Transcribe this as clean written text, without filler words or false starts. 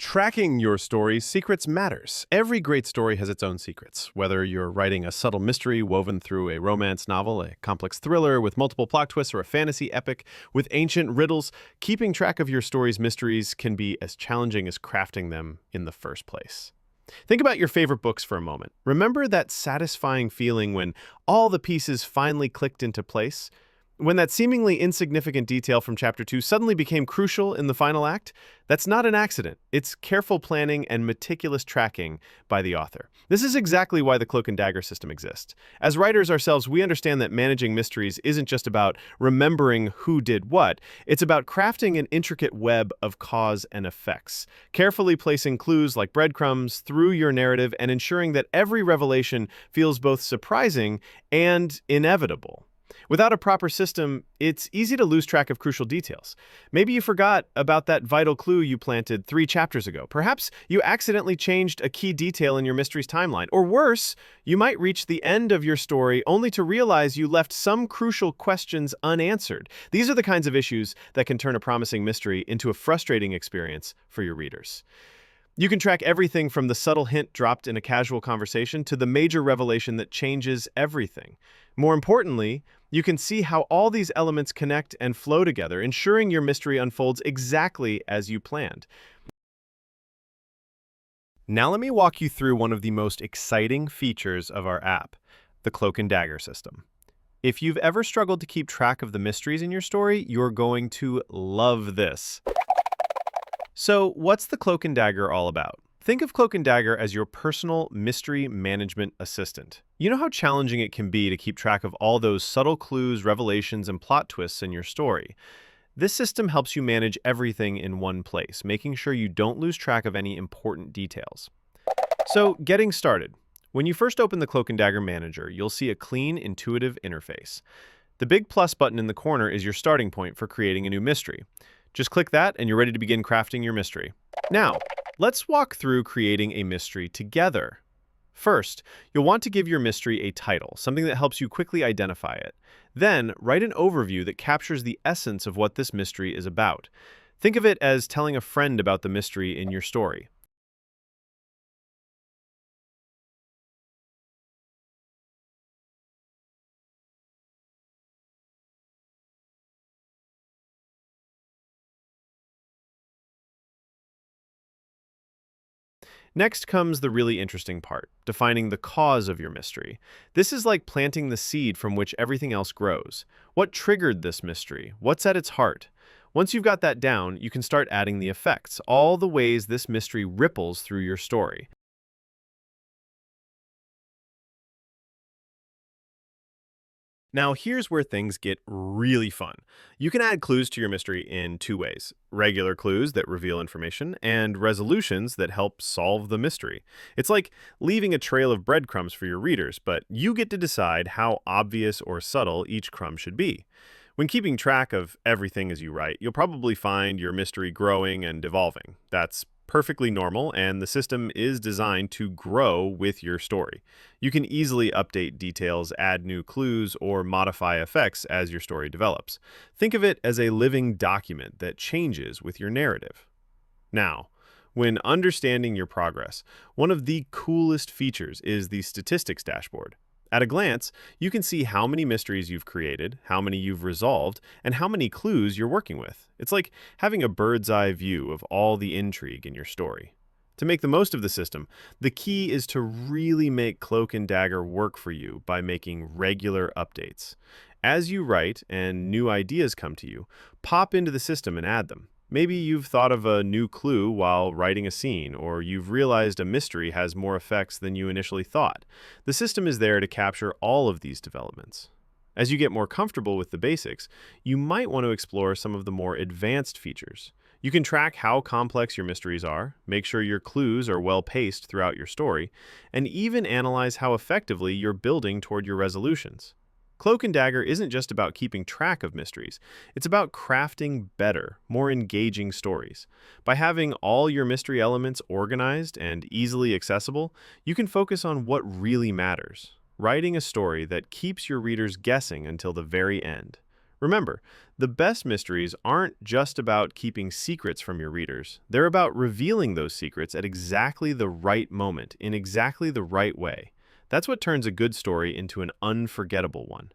Tracking your story's secrets matters. Every great story has its own secrets. Whether you're writing a subtle mystery woven through a romance novel, a complex thriller with multiple plot twists, or a fantasy epic with ancient riddles, keeping track of your story's mysteries can be as challenging as crafting them in the first place. Think about your favorite books for a moment. Remember that satisfying feeling when all the pieces finally clicked into place? When that seemingly insignificant detail from Chapter 2 suddenly became crucial in the final act? That's not an accident. It's careful planning and meticulous tracking by the author. This is exactly why the Cloak and Dagger system exists. As writers ourselves, we understand that managing mysteries isn't just about remembering who did what. It's about crafting an intricate web of cause and effects, carefully placing clues like breadcrumbs through your narrative and ensuring that every revelation feels both surprising and inevitable. Without a proper system, it's easy to lose track of crucial details. Maybe you forgot about that vital clue you planted 3 chapters ago. Perhaps you accidentally changed a key detail in your mystery's timeline. Or worse, you might reach the end of your story only to realize you left some crucial questions unanswered. These are the kinds of issues that can turn a promising mystery into a frustrating experience for your readers. You can track everything from the subtle hint dropped in a casual conversation to the major revelation that changes everything. More importantly, you can see how all these elements connect and flow together, ensuring your mystery unfolds exactly as you planned. Now let me walk you through one of the most exciting features of our app, the Cloak and Dagger system. If you've ever struggled to keep track of the mysteries in your story, you're going to love this. So, what's the Cloak and Dagger all about? Think of Cloak and Dagger as your personal mystery management assistant. You know how challenging it can be to keep track of all those subtle clues, revelations, and plot twists in your story. This system helps you manage everything in one place, making sure you don't lose track of any important details. So, getting started. When you first open the Cloak and Dagger Manager, you'll see a clean, intuitive interface. The big plus button in the corner is your starting point for creating a new mystery. Just click that and you're ready to begin crafting your mystery. Now, let's walk through creating a mystery together. First, you'll want to give your mystery a title, something that helps you quickly identify it. Then, write an overview that captures the essence of what this mystery is about. Think of it as telling a friend about the mystery in your story. Next comes the really interesting part, defining the cause of your mystery. This is like planting the seed from which everything else grows. What triggered this mystery? What's at its heart? Once you've got that down, you can start adding the effects, all the ways this mystery ripples through your story. Now, here's where things get really fun. You can add clues to your mystery in 2 ways. Regular clues that reveal information, and resolutions that help solve the mystery. It's like leaving a trail of breadcrumbs for your readers, but you get to decide how obvious or subtle each crumb should be. When keeping track of everything as you write, you'll probably find your mystery growing and evolving. That's perfectly normal, and the system is designed to grow with your story. You can easily update details, add new clues, or modify effects as your story develops. Think of it as a living document that changes with your narrative. Now, when understanding your progress, one of the coolest features is the statistics dashboard. At a glance, you can see how many mysteries you've created, how many you've resolved, and how many clues you're working with. It's like having a bird's eye view of all the intrigue in your story. To make the most of the system, the key is to really make Cloak and Dagger work for you by making regular updates. As you write and new ideas come to you, pop into the system and add them. Maybe you've thought of a new clue while writing a scene, or you've realized a mystery has more effects than you initially thought. The system is there to capture all of these developments. As you get more comfortable with the basics, you might want to explore some of the more advanced features. You can track how complex your mysteries are, make sure your clues are well paced throughout your story, and even analyze how effectively you're building toward your resolutions. Cloak and Dagger isn't just about keeping track of mysteries. It's about crafting better, more engaging stories. By having all your mystery elements organized and easily accessible, you can focus on what really matters, writing a story that keeps your readers guessing until the very end. Remember, the best mysteries aren't just about keeping secrets from your readers. They're about revealing those secrets at exactly the right moment, in exactly the right way. That's what turns a good story into an unforgettable one.